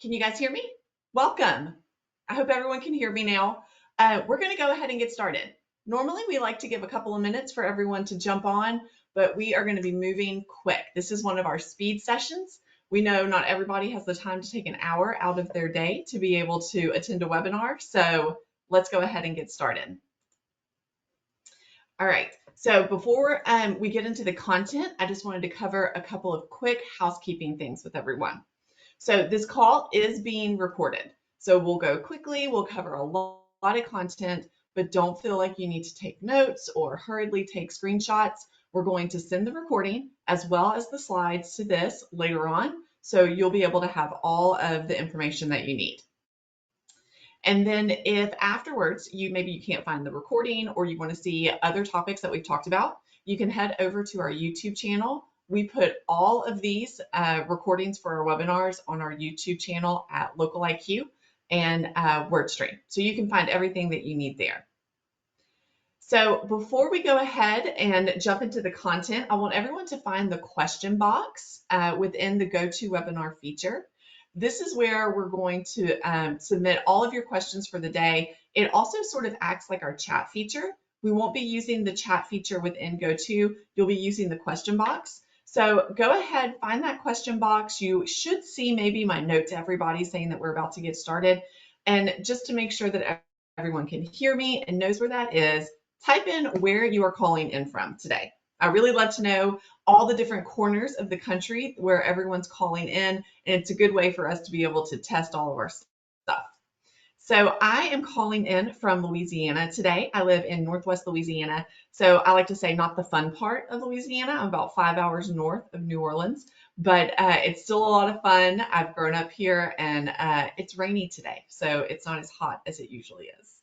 Can you guys hear me? Welcome. I hope everyone can hear me now. We're going to go ahead and get started. Normally, we like to give a couple of minutes for everyone to jump on, but we are going to be moving quick. This is one of our speed sessions. We know not everybody has the time to take an hour out of their day to be able to attend a webinar, so let's go ahead and get started. All right, so before we get into the content, I just wanted to cover a couple of quick housekeeping things with everyone. So this call is being recorded. So we'll go quickly, we'll cover a lot of content, but don't feel like you need to take notes or hurriedly take screenshots. We're going to send the recording as well as the slides to this later on, so you'll be able to have all of the information that you need. And then if afterwards maybe you can't find the recording or you want to see other topics that we've talked about, you can head over to our YouTube channel. We put all of these recordings for our webinars on our YouTube channel at Local IQ and WordStream. So you can find everything that you need there. So before we go ahead and jump into the content, I want everyone to find the question box within the GoToWebinar feature. This is where we're going to submit all of your questions for the day. It also sort of acts like our chat feature. We won't be using the chat feature within GoTo. You'll be using the question box. So go ahead, find that question box. You should see maybe my note to everybody saying that we're about to get started. And just to make sure that everyone can hear me and knows where that is, type in where you are calling in from today. I really love to know all the different corners of the country where everyone's calling in, and it's a good way for us to be able to test all of our stuff. So I am calling in from Louisiana today. I live in Northwest Louisiana. So I like to say not the fun part of Louisiana. I'm about 5 hours north of New Orleans, but it's still a lot of fun. I've grown up here and it's rainy today, so it's not as hot as it usually is.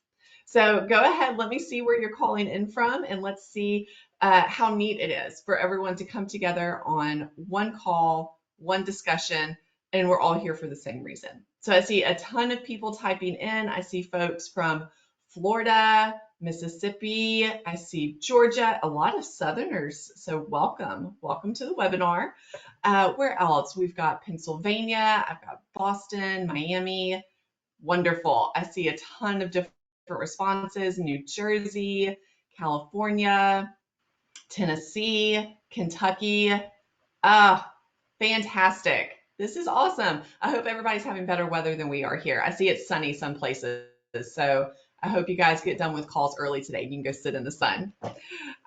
So go ahead, let me see where you're calling in from, and let's see how neat it is for everyone to come together on one call, one discussion, and we're all here for the same reason. So I see a ton of people typing in. I see folks from Florida, Mississippi, I see Georgia, a lot of Southerners. So welcome to the webinar. Where else? We've got Pennsylvania, I've got Boston, Miami. Wonderful. I see a ton of different responses. New Jersey, California, Tennessee, Kentucky. Fantastic. This is awesome. I hope everybody's having better weather than we are here. I see it's sunny some places, so I hope you guys get done with calls early today. You can go sit in the sun. All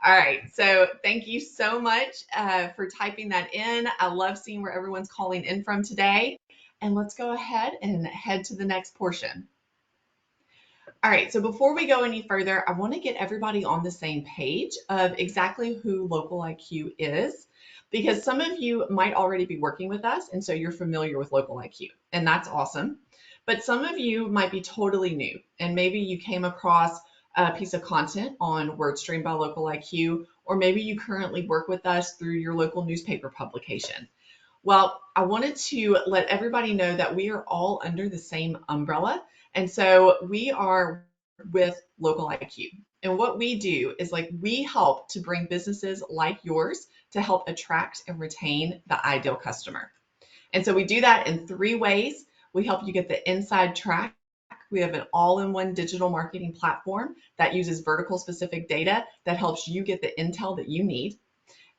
right, so thank you so much for typing that in. I love seeing where everyone's calling in from today. And let's go ahead and head to the next portion. All right, so before we go any further, I want to get everybody on the same page of exactly who Local IQ is, because some of you might already be working with us, and so you're familiar with Local IQ, and that's awesome. But some of you might be totally new, and maybe you came across a piece of content on WordStream by Local IQ, or maybe you currently work with us through your local newspaper publication. Well, I wanted to let everybody know that we are all under the same umbrella. And so we are with Local IQ. And what we do is we help to bring businesses like yours to help attract and retain the ideal customer. And so we do that in 3 ways. We help you get the inside track. We have an all-in-one digital marketing platform that uses vertical specific data that helps you get the intel that you need.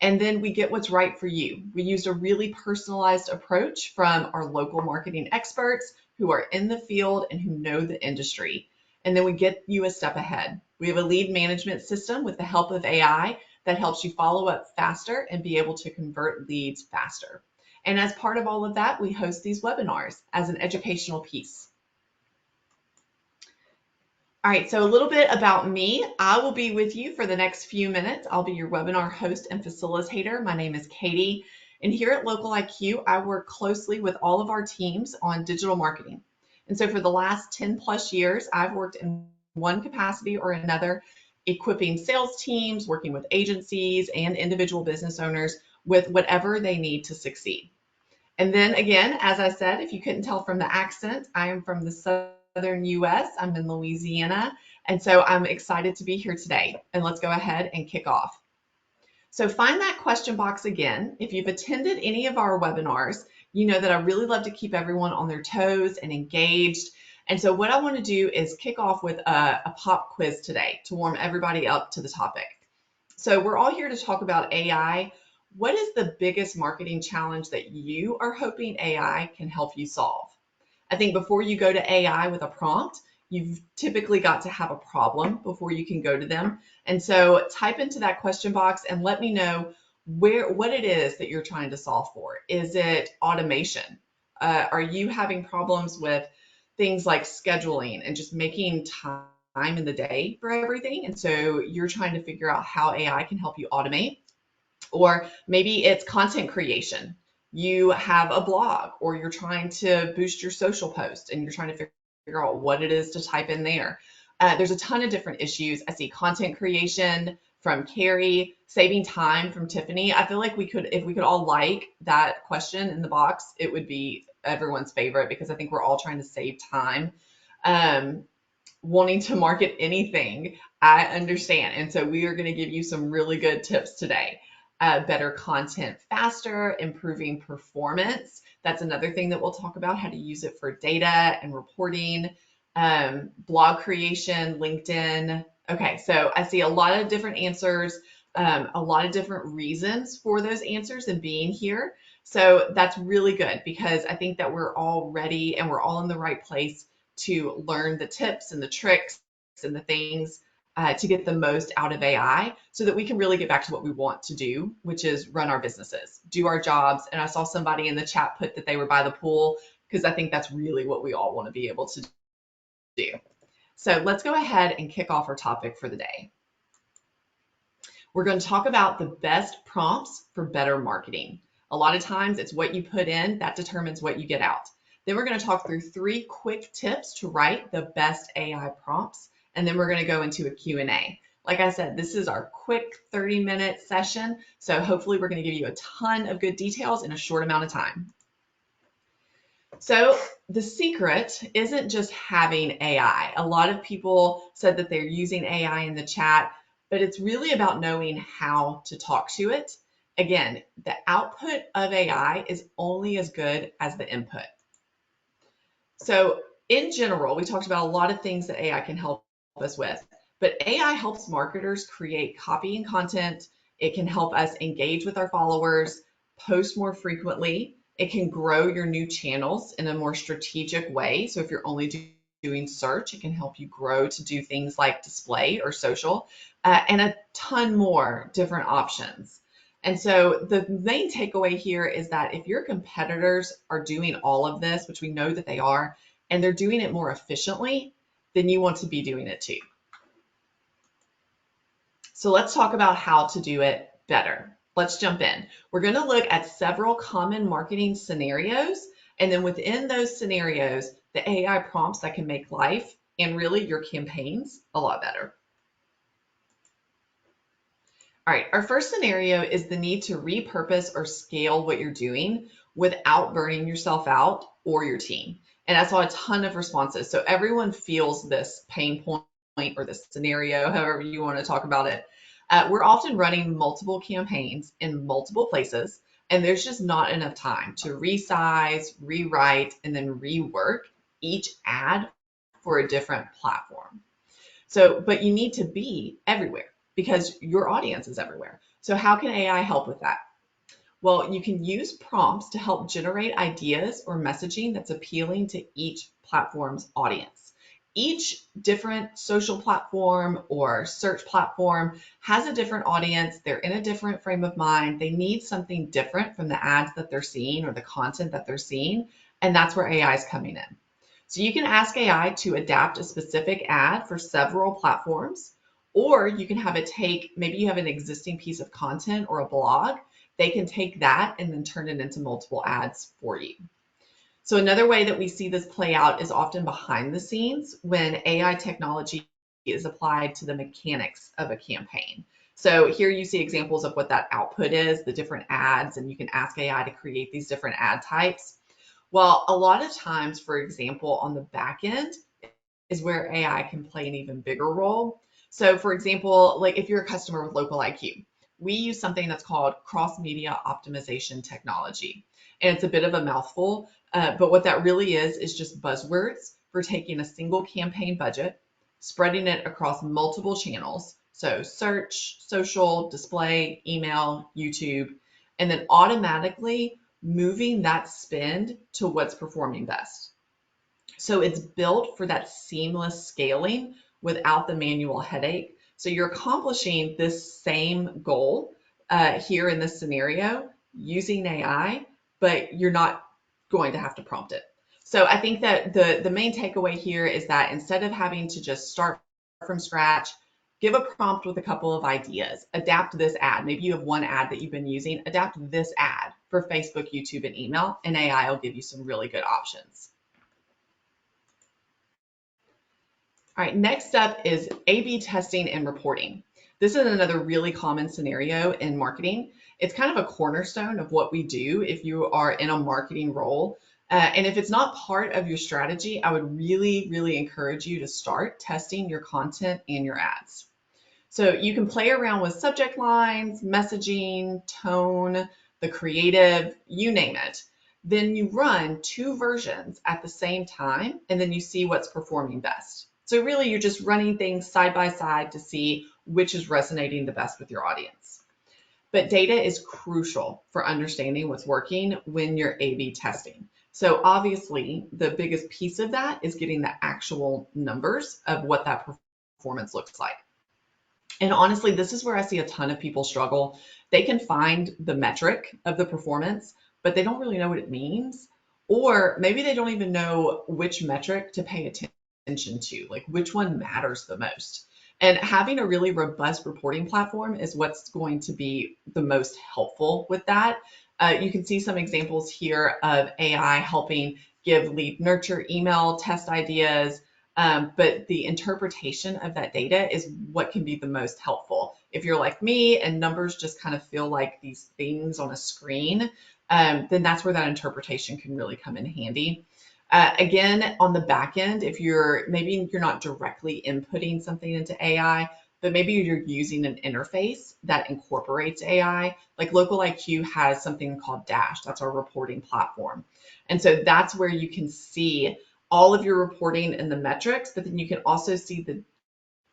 And then we get what's right for you. We used a really personalized approach from our local marketing experts who are in the field and who know the industry. And then we get you a step ahead. We have a lead management system with the help of AI that helps you follow up faster and be able to convert leads faster. And as part of all of that, we host these webinars as an educational piece. All right, so a little bit about me. I will be with you for the next few minutes. I'll be your webinar host and facilitator. My name is Katie, and here at Local IQ, I work closely with all of our teams on digital marketing. And so for the last 10 plus years, I've worked in one capacity or another, equipping sales teams, working with agencies and individual business owners with whatever they need to succeed. And then again, as I said, if you couldn't tell from the accent, I am from the Southern US. I'm in Louisiana, and so I'm excited to be here today. And let's go ahead and kick off. So find that question box again. If you've attended any of our webinars, you know that I really love to keep everyone on their toes and engaged. And so what I want to do is kick off with a pop quiz today to warm everybody up to the topic. So we're all here to talk about AI. What is the biggest marketing challenge that you are hoping AI can help you solve? I think before you go to AI with a prompt, you've typically got to have a problem before you can go to them. And so type into that question box and let me know what it is that you're trying to solve for. Is it automation? Are you having problems with things like scheduling and just making time in the day for everything? And so you're trying to figure out how AI can help you automate. Or maybe it's content creation. You have a blog or you're trying to boost your social post and you're trying to figure out what it is to type in there. There's a ton of different issues. I see content creation from Carrie, saving time from Tiffany. I feel like if we could all like that question in the box, it would be everyone's favorite because I think we're all trying to save time. Wanting to market anything, I understand. And so we are going to give you some really good tips today. Better content faster, improving performance. That's another thing that we'll talk about, how to use it for data and reporting, blog creation, LinkedIn. Okay, so I see a lot of different answers, a lot of different reasons for those answers and being here. So that's really good because I think that we're all ready and we're all in the right place to learn the tips and the tricks and the things to get the most out of AI so that we can really get back to what we want to do, which is run our businesses, do our jobs. And I saw somebody in the chat put that they were by the pool because I think that's really what we all want to be able to do. So let's go ahead and kick off our topic for the day. We're going to talk about the best prompts for better marketing. A lot of times it's what you put in that determines what you get out. Then we're going to talk through 3 quick tips to write the best AI prompts. And then we're going to go into a Q&A. Like I said, this is our quick 30-minute session. So hopefully we're going to give you a ton of good details in a short amount of time. So the secret isn't just having AI. A lot of people said that they're using AI in the chat, but it's really about knowing how to talk to it. Again, the output of AI is only as good as the input. So in general, we talked about a lot of things that AI can help us with, but AI helps marketers create copy and content. It can help us engage with our followers, post more frequently. It can grow your new channels in a more strategic way. So if you're only doing search, it can help you grow to do things like display or social, and a ton more different options. And so the main takeaway here is that if your competitors are doing all of this, which we know that they are, and they're doing it more efficiently, then you want to be doing it too. So let's talk about how to do it better. Let's jump in. We're going to look at several common marketing scenarios, and then within those scenarios, the AI prompts that can make life and really your campaigns a lot better. All right, our first scenario is the need to repurpose or scale what you're doing without burning yourself out or your team. And I saw a ton of responses. So everyone feels this pain point or this scenario, however you want to talk about it. We're often running multiple campaigns in multiple places, and there's just not enough time to resize, rewrite, and then rework each ad for a different platform. So, but you need to be everywhere because your audience is everywhere. So how can AI help with that? Well, you can use prompts to help generate ideas or messaging that's appealing to each platform's audience. Each different social platform or search platform has a different audience. They're in a different frame of mind. They need something different from the ads that they're seeing or the content that they're seeing. And that's where AI is coming in. So you can ask AI to adapt a specific ad for several platforms, or you can have it take, maybe you have an existing piece of content or a blog. They can take that and then turn it into multiple ads for you. So another way that we see this play out is often behind the scenes when AI technology is applied to the mechanics of a campaign. So here you see examples of what that output is, the different ads, and you can ask AI to create these different ad types. Well, a lot of times, for example, on the back end is where AI can play an even bigger role. So for example, like if you're a customer with local IQ, we use something that's called cross-media optimization technology. And it's a bit of a mouthful, but what that really is just buzzwords for taking a single campaign budget, spreading it across multiple channels, so search, social, display, email, YouTube, and then automatically moving that spend to what's performing best. So it's built for that seamless scaling without the manual headache. So you're accomplishing this same goal here in this scenario using AI, but you're not going to have to prompt it. So I think that the main takeaway here is that instead of having to just start from scratch, give a prompt with a couple of ideas, adapt this ad. Maybe you have one ad that you've been using, adapt this ad for Facebook, YouTube, and email, and AI will give you some really good options. All right, next up is A/B testing and reporting. This is another really common scenario in marketing. It's kind of a cornerstone of what we do if you are in a marketing role. And if it's not part of your strategy, I would really, really encourage you to start testing your content and your ads. So you can play around with subject lines, messaging, tone, the creative, you name it. Then you run 2 versions at the same time, and then you see what's performing best. So really, you're just running things side by side to see which is resonating the best with your audience. But data is crucial for understanding what's working when you're A/B testing. So obviously, the biggest piece of that is getting the actual numbers of what that performance looks like. And honestly, this is where I see a ton of people struggle. They can find the metric of the performance, but they don't really know what it means. Or maybe they don't even know which metric to pay attention to, like which one matters the most. And having a really robust reporting platform is what's going to be the most helpful with that. You can see some examples here of AI helping give lead nurture email test ideas, but the interpretation of that data is what can be the most helpful. If you're like me and numbers just kind of feel like these things on a screen, then that's where that interpretation can really come in handy. Again, on the back end, if maybe you're not directly inputting something into AI, but maybe you're using an interface that incorporates AI. Like Local IQ has something called Dash. That's our reporting platform. And so that's where you can see all of your reporting and the metrics, but then you can also see the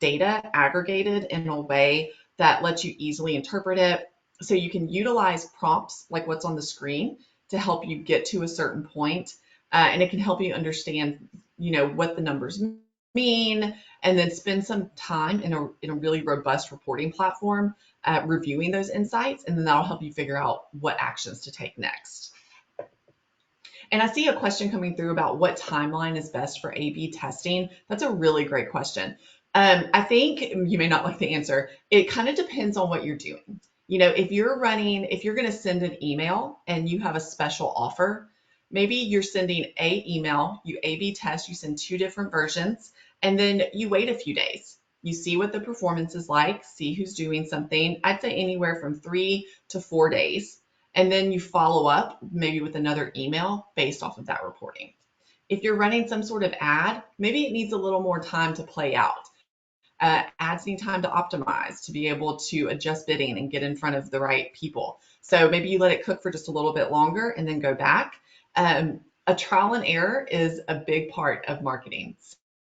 data aggregated in a way that lets you easily interpret it. So you can utilize prompts like what's on the screen to help you get to a certain point. And it can help you understand, what the numbers mean, and then spend some time in a really robust reporting platform reviewing those insights, and then that'll help you figure out what actions to take next. And I see a question coming through about what timeline is best for A/B testing. That's a really great question. I think you may not like the answer. It kind of depends on what you're doing. If you're going to send an email and you have a special offer, maybe you're sending a email, you A/B test, you send 2 different versions, and then you wait a few days. You see what the performance is like, see who's doing something. I'd say anywhere from 3 to 4 days. And then you follow up maybe with another email based off of that reporting. If you're running some sort of ad, maybe it needs a little more time to play out. Ads need time to optimize to be able to adjust bidding and get in front of the right people. So maybe you let it cook for just a little bit longer and then go back. A trial and error is a big part of marketing.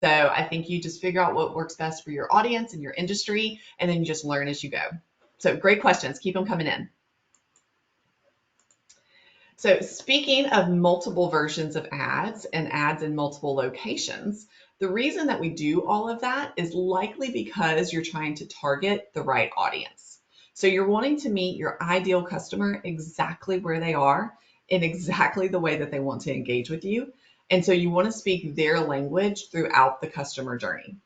So I think you just figure out what works best for your audience and your industry, and then you just learn as you go. So great questions. Keep them coming in. So speaking of multiple versions of ads and ads in multiple locations, the reason that we do all of that is likely because you're trying to target the right audience. So you're wanting to meet your ideal customer exactly where they are in exactly the way that they want to engage with you. And so you want to speak their language throughout the customer journey.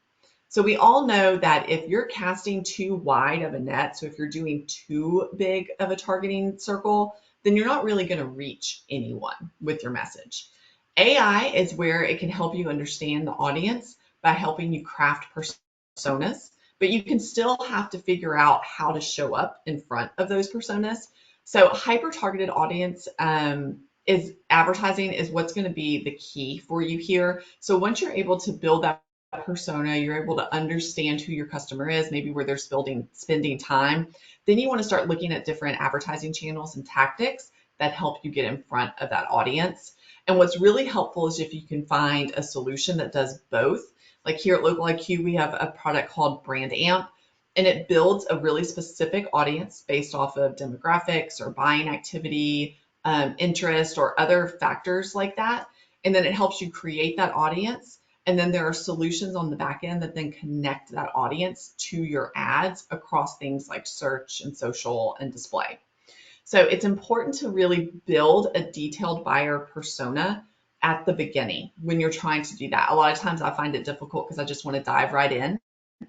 So we all know that if you're casting too wide of a net, so if you're doing too big of a targeting circle, then you're not really going to reach anyone with your message. AI is where it can help you understand the audience by helping you craft personas, but you can still have to figure out how to show up in front of those personas. So hyper-targeted audience advertising is what's going to be the key for you here. So once you're able to build that persona, you're able to understand who your customer is, maybe where they're spending time, then you want to start looking at different advertising channels and tactics that help you get in front of that audience. And what's really helpful is if you can find a solution that does both. Like here at Local IQ, we have a product called Brand Amp, and it builds a really specific audience based off of demographics or buying activity, interest, or other factors like that. And then it helps you create that audience. And then there are solutions on the back end that then connect that audience to your ads across things like search and social and display. So it's important to really build a detailed buyer persona at the beginning when you're trying to do that. A lot of times I find it difficult because I just want to dive right in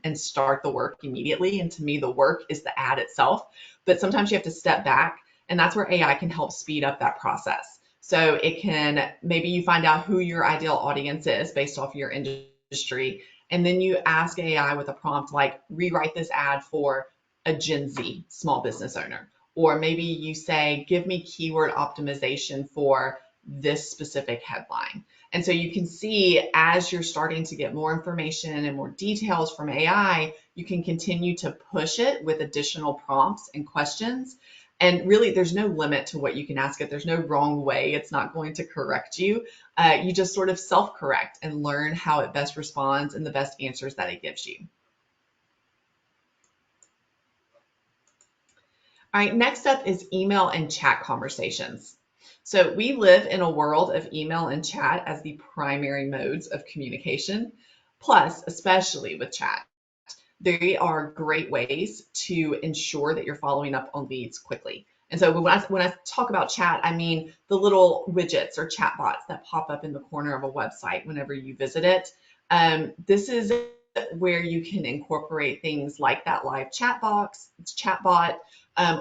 and start the work immediately. And to me, the work is the ad itself. But sometimes you have to step back, and that's where AI can help speed up that process. So it can, maybe you find out who your ideal audience is based off your industry, and then you ask AI with a prompt like, rewrite this ad for a Gen Z small business owner. Or maybe you say, give me keyword optimization for this specific headline. And so you can see as you're starting to get more information and more details from AI, you can continue to push it with additional prompts and questions. And really, there's no limit to what you can ask it. There's no wrong way. It's not going to correct you. You just sort of self-correct and learn how it best responds and the best answers that it gives you. All right, next up is email and chat conversations. So we live in a world of email and chat as the primary modes of communication, plus especially with chat. They are great ways to ensure that you're following up on leads quickly. And so when I talk about chat, I mean the little widgets or chat bots that pop up in the corner of a website whenever you visit it. This is where you can incorporate things like that live chat bot,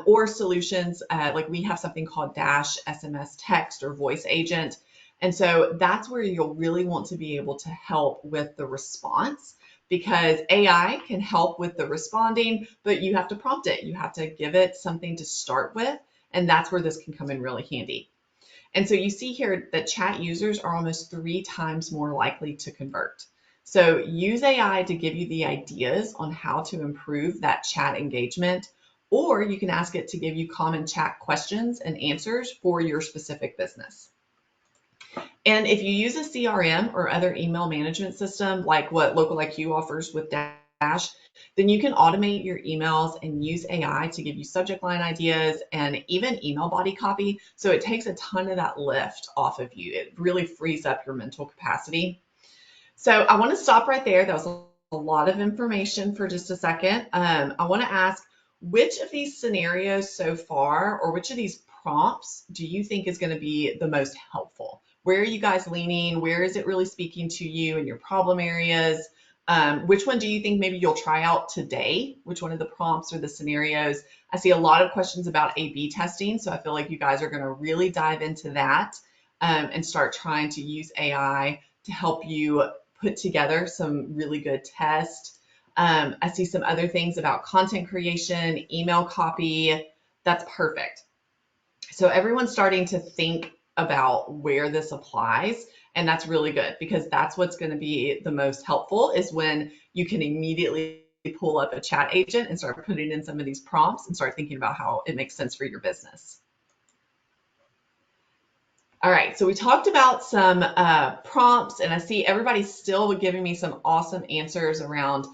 or solutions like we have something called Dash SMS text or voice agent. And so that's where you'll really want to be able to help with the response, because AI can help with the responding, but you have to prompt it. You have to give it something to start with, and that's where this can come in really handy. And so you see here that chat users are almost 3 times more likely to convert. So use AI to give you the ideas on how to improve that chat engagement, or you can ask it to give you common chat questions and answers for your specific business. And if you use a CRM or other email management system, like what Local IQ offers with Dash, then you can automate your emails and use AI to give you subject line ideas and even email body copy. So it takes a ton of that lift off of you. It really frees up your mental capacity. So I want to stop right there. That was a lot of information for just a second. I want to ask, which of these scenarios so far, or which of these prompts do you think is going to be the most helpful? Where are you guys leaning? Where is it really speaking to you and your problem areas? Which one do you think maybe you'll try out today? Which one of the prompts or the scenarios? I see a lot of questions about A/B testing, so I feel like you guys are going to really dive into that and start trying to use AI to help you put together some really good tests. I see some other things about content creation, email copy. That's perfect. So everyone's starting to think about where this applies, and that's really good, because that's what's going to be the most helpful, is when you can immediately pull up a chat agent and start putting in some of these prompts and start thinking about how it makes sense for your business. All right, so we talked about some prompts, and I see everybody's still giving me some awesome answers around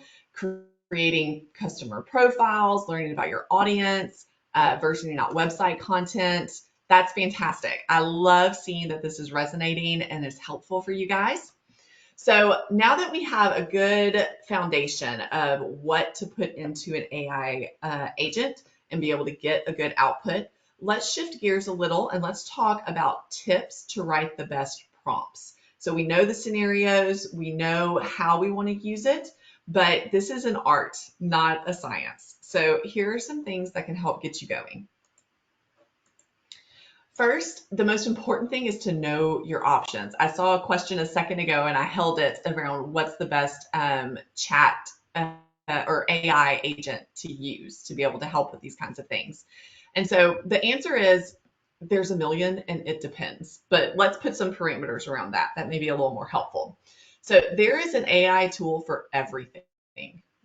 creating customer profiles, learning about your audience, versioning out website content. That's fantastic. I love seeing that this is resonating and is helpful for you guys. So now that we have a good foundation of what to put into an AI agent and be able to get a good output, let's shift gears a little and let's talk about tips to write the best prompts. So we know the scenarios, we know how we want to use it, but this is an art, not a science. So here are some things that can help get you going. First, the most important thing is to know your options. I saw a question a second ago and I held it around what's the best chat or AI agent to use to be able to help with these kinds of things. And so the answer is there's a million and it depends, but let's put some parameters around that. That may be a little more helpful. So there is an AI tool for everything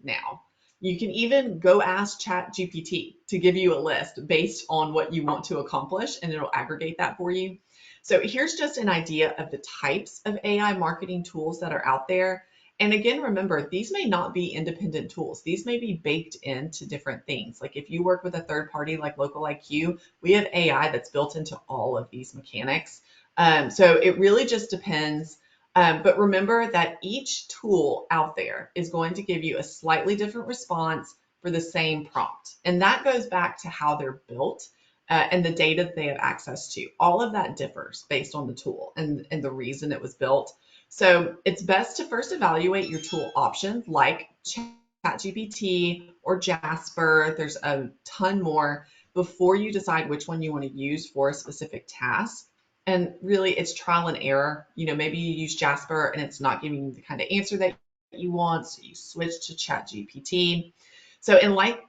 now. You can even go ask ChatGPT to give you a list based on what you want to accomplish, and it'll aggregate that for you. So here's just an idea of the types of AI marketing tools that are out there. And again, remember, these may not be independent tools. These may be baked into different things. Like if you work with a third party like Local IQ, we have AI that's built into all of these mechanics. So it really just depends. But remember that each tool out there is going to give you a slightly different response for the same prompt. And that goes back to how they're built and the data that they have access to. All of that differs based on the tool and the reason it was built. So it's best to first evaluate your tool options like ChatGPT or Jasper. There's a ton more before you decide which one you want to use for a specific task. And really, it's trial and error. Maybe you use Jasper and it's not giving you the kind of answer that you want, so you switch to ChatGPT. So,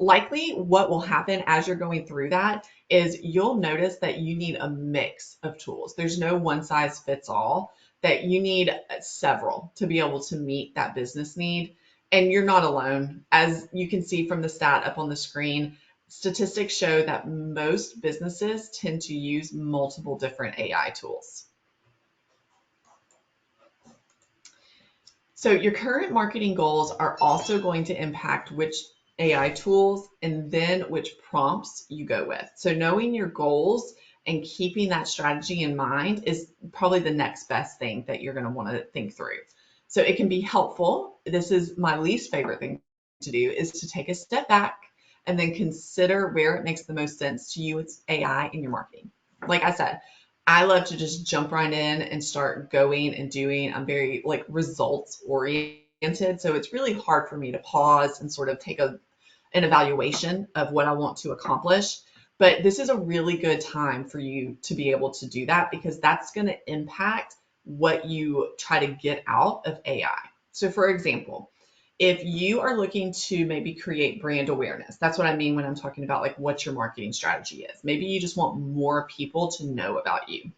likely what will happen as you're going through that is you'll notice that you need a mix of tools. There's no one size fits all, that you need several to be able to meet that business need. And you're not alone. As you can see from the stat up on the screen, statistics show that most businesses tend to use multiple different AI tools. So your current marketing goals are also going to impact which AI tools and then which prompts you go with. So knowing your goals and keeping that strategy in mind is probably the next best thing that you're going to want to think through. So it can be helpful. This is my least favorite thing to do, is to take a step back and then consider where it makes the most sense to you with AI in your marketing. Like I said, I love to just jump right in and start going and doing. I'm very results oriented. So it's really hard for me to pause and sort of take an evaluation of what I want to accomplish. But this is a really good time for you to be able to do that, because that's going to impact what you try to get out of AI. So for example, if you are looking to maybe create brand awareness, that's what I mean when I'm talking about what your marketing strategy is. Maybe you just want more people to know about you.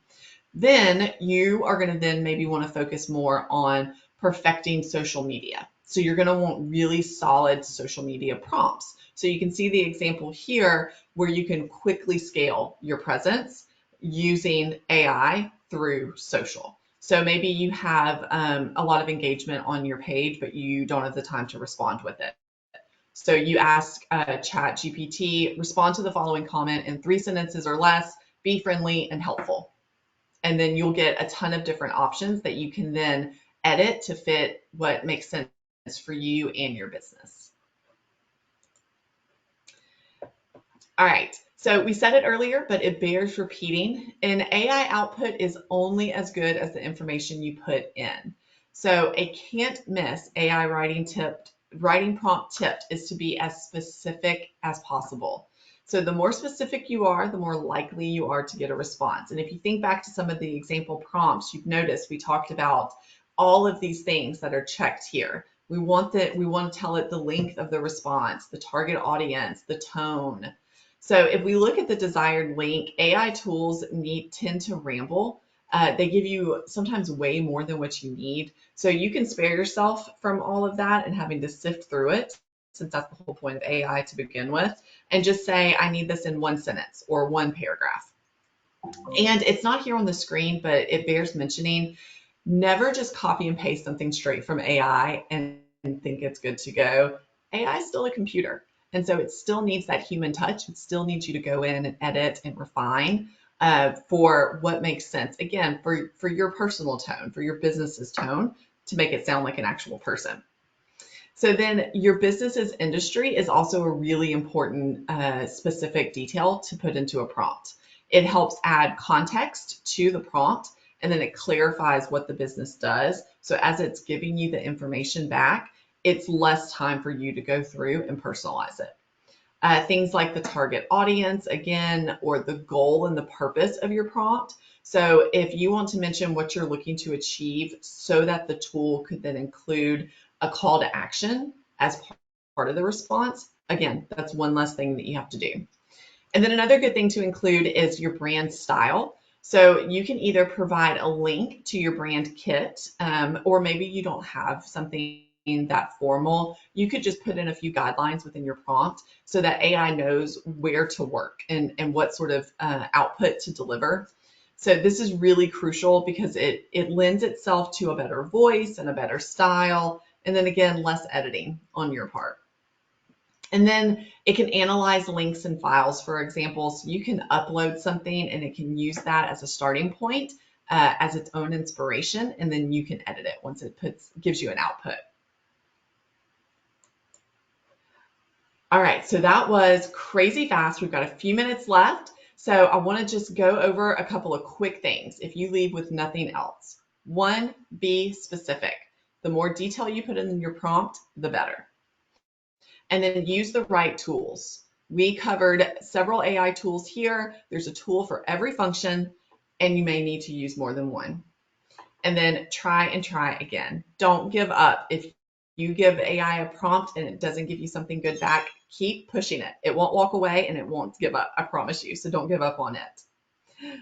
Then you are going to then maybe want to focus more on perfecting social media. So you're going to want really solid social media prompts. So you can see the example here where you can quickly scale your presence using AI through social. So maybe you have a lot of engagement on your page, but you don't have the time to respond with it. So you ask ChatGPT, respond to the following comment in 3 sentences or less, be friendly and helpful. And then you'll get a ton of different options that you can then edit to fit what makes sense for you and your business. All right. So we said it earlier, but it bears repeating. An AI output is only as good as the information you put in. So a can't miss AI writing prompt tip is to be as specific as possible. So the more specific you are, the more likely you are to get a response. And if you think back to some of the example prompts, you've noticed we talked about all of these things that are checked here. We want to tell it the length of the response, the target audience, the tone. So if we look at the desired link, AI tools tend to ramble. They give you sometimes way more than what you need. So you can spare yourself from all of that and having to sift through it, since that's the whole point of AI to begin with, and just say, I need this in 1 sentence or 1 paragraph. And it's not here on the screen, but it bears mentioning, never just copy and paste something straight from AI and think it's good to go. AI is still a computer. And so it still needs that human touch. It still needs you to go in and edit and refine for what makes sense. Again, for your personal tone, for your business's tone, to make it sound like an actual person. So then your business's industry is also a really important specific detail to put into a prompt. It helps add context to the prompt, and then it clarifies what the business does. So as it's giving you the information back, it's less time for you to go through and personalize it. Things like the target audience, again, or the goal and the purpose of your prompt. So if you want to mention what you're looking to achieve so that the tool could then include a call to action as part of the response, again, that's one less thing that you have to do. And then another good thing to include is your brand style. So you can either provide a link to your brand kit, or maybe you don't have something that formal. You could just put in a few guidelines within your prompt so that AI knows where to work and what sort of output to deliver. So this is really crucial because it lends itself to a better voice and a better style, and then again, less editing on your part. And then it can analyze links and files, for example. So you can upload something and it can use that as a starting point, as its own inspiration, and then you can edit it once it gives you an output. All right, so that was crazy fast. We've got a few minutes left. So I want to just go over a couple of quick things if you leave with nothing else. One, be specific. The more detail you put in your prompt, the better. And then use the right tools. We covered several AI tools here. There's a tool for every function, and you may need to use more than one. And then try and try again. Don't give up. If you give AI a prompt and it doesn't give you something good back, keep pushing it. It won't walk away and it won't give up, I promise you. So don't give up on it.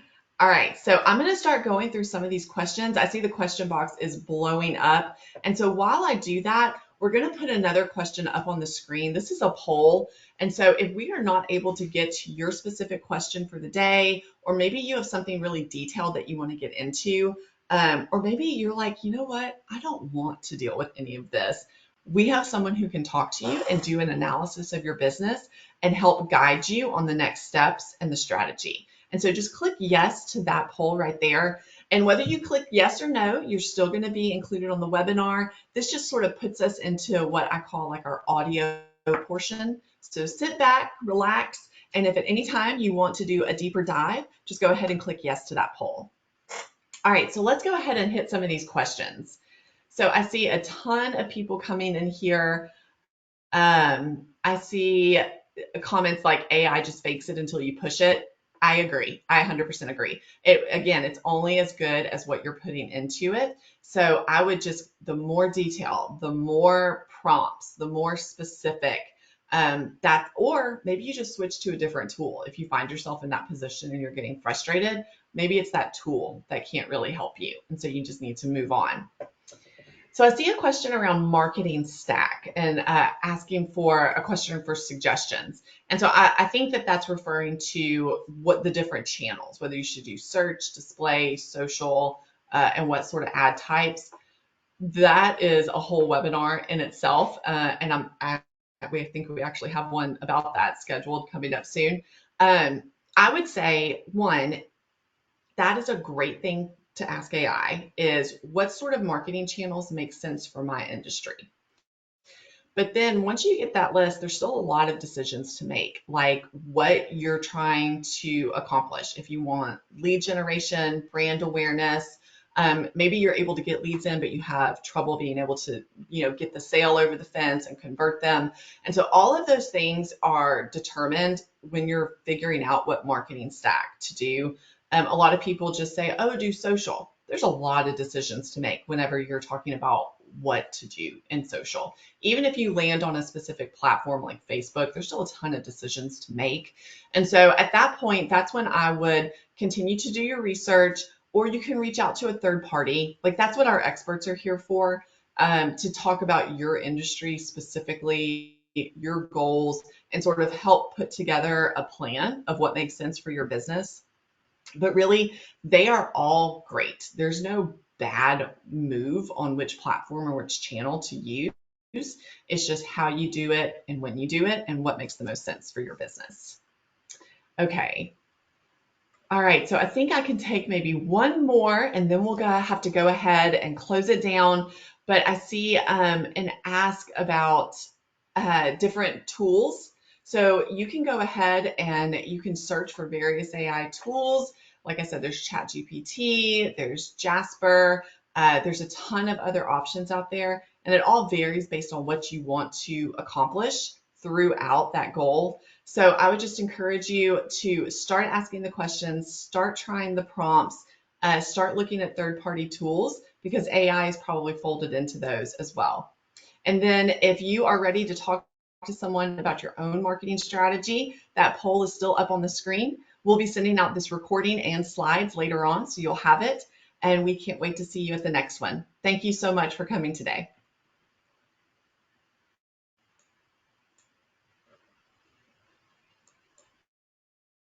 All right, so I'm going to start going through some of these questions. I see the question box is blowing up. And so while I do that, we're going to put another question up on the screen. This is a poll. And so if we are not able to get to your specific question for the day, or maybe you have something really detailed that you want to get into, or maybe you're like, you know what, I don't want to deal with any of this. We have someone who can talk to you and do an analysis of your business and help guide you on the next steps and the strategy. And so just click yes to that poll right there. And whether you click yes or no, you're still going to be included on the webinar. This just sort of puts us into what I call like our audio portion. So sit back, relax, and if at any time you want to do a deeper dive, just go ahead and click yes to that poll. All right, so let's go ahead and hit some of these questions. So I see a ton of people coming in here. I see comments like AI just fakes it until you push it. I agree. I 100% agree. Again, it's only as good as what you're putting into it. So I would just, the more detail, the more prompts, the more specific, or maybe you just switch to a different tool. If you find yourself in that position and you're getting frustrated, maybe it's that tool that can't really help you. And so you just need to move on. So I see a question around marketing stack and asking for a question for suggestions. And so I think that that's referring to what the different channels, whether you should do search, display, social, and what sort of ad types. That is a whole webinar in itself. And I think we actually have one about that scheduled coming up soon. I would say, one, that is a great thing to ask AI is what sort of marketing channels make sense for my industry. But then once you get that list, there's still a lot of decisions to make, like what you're trying to accomplish. If you want lead generation, brand awareness, maybe you're able to get leads in, but you have trouble being able to, get the sale over the fence and convert them. And so all of those things are determined when you're figuring out what marketing stack to do. A lot of people just say, oh, do social. There's a lot of decisions to make whenever you're talking about what to do in social. Even if you land on a specific platform like Facebook, there's still a ton of decisions to make. And so at that point, that's when I would continue to do your research, or you can reach out to a third party. Like that's what our experts are here for, to talk about your industry specifically, your goals, and sort of help put together a plan of what makes sense for your business. But really, they are all great. There's no bad move on which platform or which channel to use. It's just how you do it and when you do it and what makes the most sense for your business. Okay. All right, so I think I can take maybe one more and then we'll have to go ahead and close it down. But I see an ask about different tools. So you can go ahead and you can search for various AI tools. Like I said, there's ChatGPT, there's Jasper, there's a ton of other options out there, and it all varies based on what you want to accomplish throughout that goal. So I would just encourage you to start asking the questions, start trying the prompts, start looking at third-party tools because AI is probably folded into those as well. And then if you are ready to talk to someone about your own marketing strategy, that poll is still up on the screen. We'll be sending out this recording and slides later on, so you'll have it. And we can't wait to see you at the next one. Thank you so much for coming today.